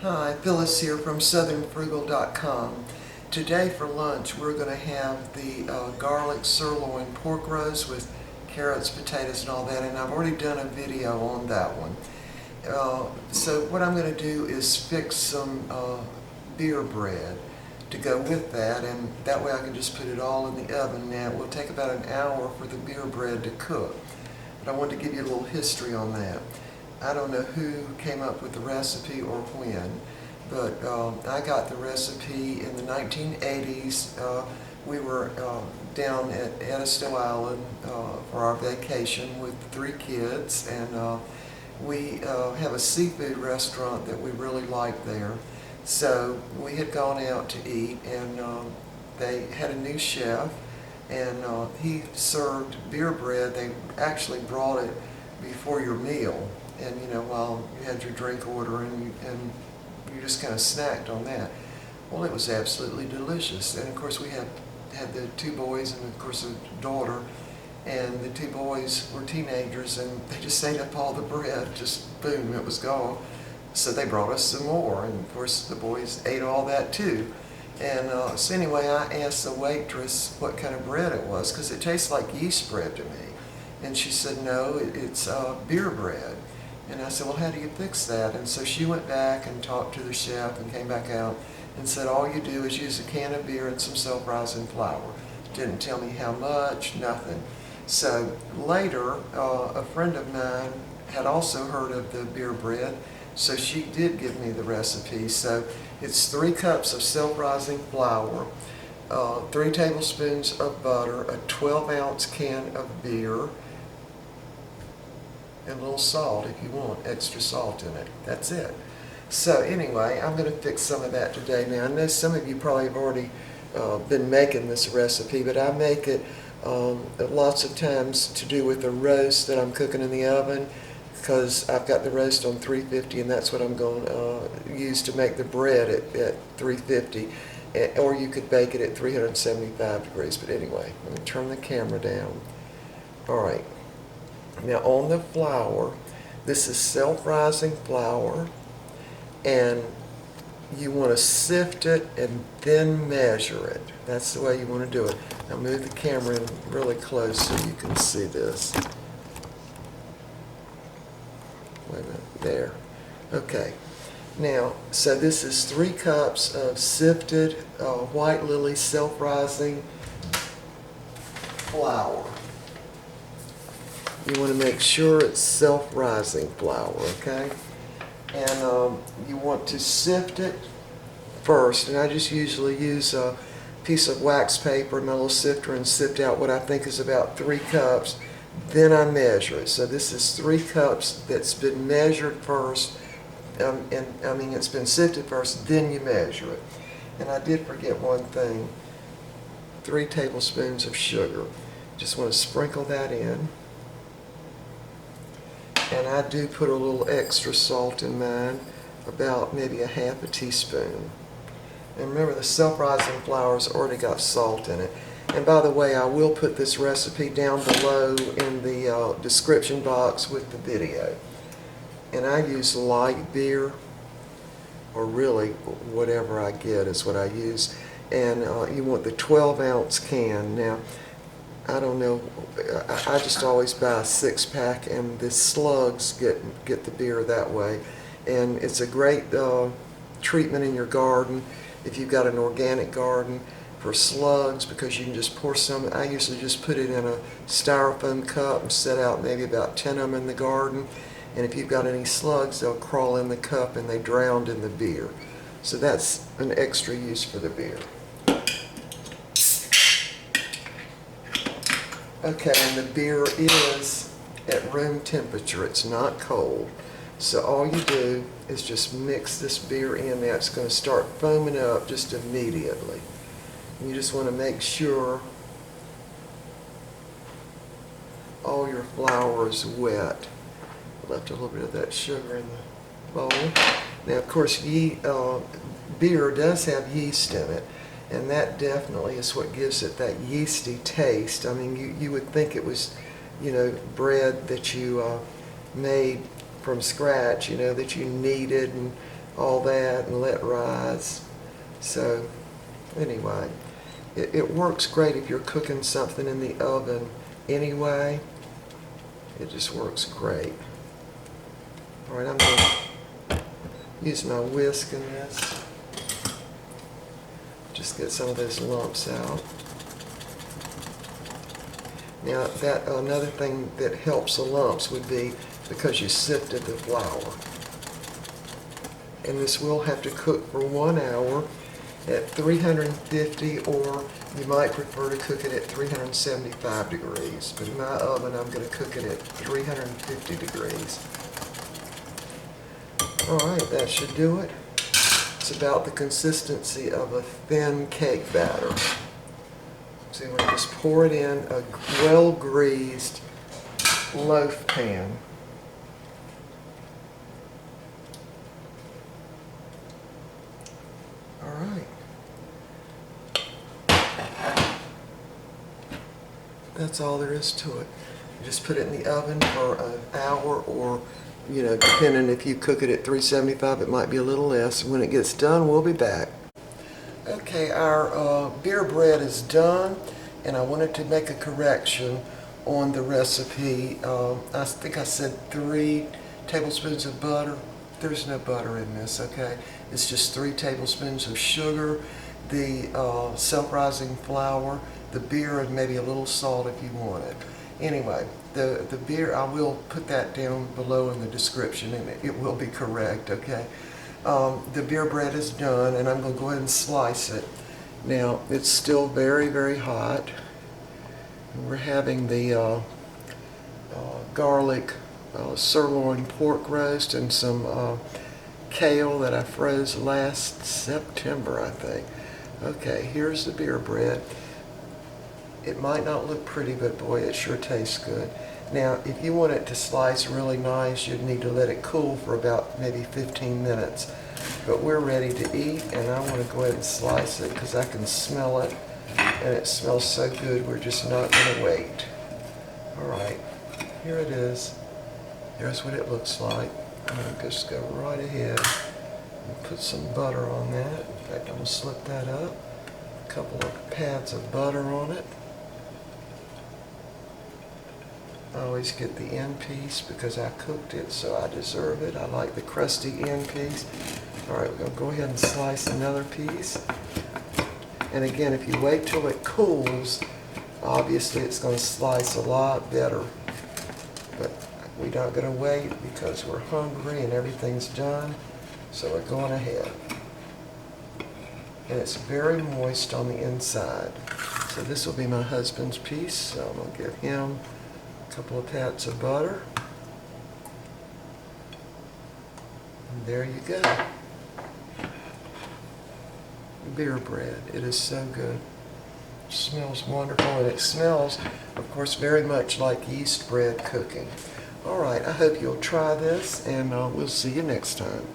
Hi, Phyllis here from southernfrugal.com. Today for lunch we're going to have the garlic sirloin pork roast with carrots, potatoes and all that, and I've already done a video on that one. So what I'm going to do is fix some beer bread to go with that, and that way I can just put it all in the oven. Now it will take about an hour for the beer bread to cook, but I wanted to give you a little history on that. I don't know who came up with the recipe or when, but I got the recipe in the 1980s. We were down at Edisto Island for our vacation with 3 kids, and we have a seafood restaurant that we really like there. So we had gone out to eat, and they had a new chef, and he served beer bread. They actually brought it before your meal, and while you had your drink order, and you just kind of snacked on that. Well, it was absolutely delicious. And of course we had the 2 boys and of course a daughter, and the 2 boys were teenagers, and they just ate up all the bread. Just boom, it was gone. So they brought us some more, and of course the boys ate all that too. And so anyway, I asked the waitress what kind of bread it was, because it tastes like yeast bread to me. And she said, no, it's beer bread. And I said, well, how do you fix that? And so she went back and talked to the chef and came back out and said, all you do is use a can of beer and some self-rising flour. Didn't tell me how much, nothing. So later, a friend of mine had also heard of the beer bread, so she did give me the recipe. So it's 3 cups of self-rising flour, 3 tablespoons of butter, a 12-ounce can of beer, and a little salt if you want extra salt in it. That's it. So anyway, I'm going to fix some of that today. Now I know some of you probably have already been making this recipe, but I make it lots of times to do with the roast that I'm cooking in the oven, because I've got the roast on 350, and that's what I'm going to use to make the bread at 350, or you could bake it at 375 degrees. But anyway, let me turn the camera down. Alright, now on the flour, this is self-rising flour, and you want to sift it and then measure it. That's the way you want to do it. Now move the camera in really close so you can see this. Wait a minute, there. Okay. Now, so this is 3 cups of sifted white lily self-rising flour. You want to make sure it's self-rising flour, okay? And you want to sift it first, and I just usually use a piece of wax paper and my little sifter and sift out what I think is about 3 cups. Then I measure it. So this is 3 cups that's been measured first, it's been sifted first, then you measure it. And I did forget one thing, 3 tablespoons of sugar. Just want to sprinkle that in. And I do put a little extra salt in mine, about maybe a half a teaspoon. And remember, the self-rising flour's already got salt in it. And by the way, I will put this recipe down below in the description box with the video. And I use light beer, or really whatever I get is what I use. And you want the 12-ounce can. Now, I don't know, I just always buy a 6-pack, and the slugs get the beer that way. And it's a great treatment in your garden if you've got an organic garden for slugs, because you can just pour some. I usually just put it in a styrofoam cup and set out maybe about 10 of them in the garden, and if you've got any slugs, they'll crawl in the cup and they drowned in the beer. So that's an extra use for the beer. Okay, and the beer is at room temperature. It's not cold. So all you do is just mix this beer in. Now it's going to start foaming up just immediately. And you just want to make sure all your flour is wet. Left a little bit of that sugar in the bowl. Now, of course, beer does have yeast in it, and that definitely is what gives it that yeasty taste. I mean, you would think it was, bread that you made from scratch, that you kneaded and all that and let rise. So anyway, it works great if you're cooking something in the oven anyway. It just works great. All right, I'm going to use my whisk in this. Just get some of those lumps out. Now, another thing that helps the lumps would be because you sifted the flour. And this will have to cook for 1 hour at 350, or you might prefer to cook it at 375 degrees. But in my oven, I'm going to cook it at 350 degrees. All right, that should do it. It's about the consistency of a thin cake batter. So you want to just pour it in a well-greased loaf pan. All right. That's all there is to it. You just put it in the oven for an hour, or, you know, depending if you cook it at 375, it might be a little less. When it gets done, we'll be back. Okay, our beer bread is done, and I wanted to make a correction on the recipe. I think I said 3 tablespoons of butter. There's no butter in this, okay? It's just 3 tablespoons of sugar, the self-rising flour, the beer, and maybe a little salt if you want it. Anyway, the beer, I will put that down below in the description, and it will be correct, okay? The beer bread is done, and I'm going to go ahead and slice it. Now, it's still very, very hot. We're having the garlic sirloin pork roast and some kale that I froze last September, I think. Okay, here's the beer bread. It might not look pretty, but boy, it sure tastes good. Now, if you want it to slice really nice, you'd need to let it cool for about maybe 15 minutes. But we're ready to eat, and I want to go ahead and slice it because I can smell it, and it smells so good, we're just not going to wait. All right, here it is. Here's what it looks like. I'm going to just go right ahead and put some butter on that. In fact, I'm going to slip that up. A couple of pads of butter on it. I always get the end piece because I cooked it, so I deserve it. I like the crusty end piece. All right, we're going to go ahead and slice another piece. And again, if you wait till it cools, obviously it's going to slice a lot better. But we're not going to wait because we're hungry and everything's done, so we're going ahead. And it's very moist on the inside. So this will be my husband's piece, so I'm going to give him a couple of pats of butter. And there you go. Beer bread. It is so good. It smells wonderful, and it smells, of course, very much like yeast bread cooking. All right, I hope you'll try this, and we'll see you next time.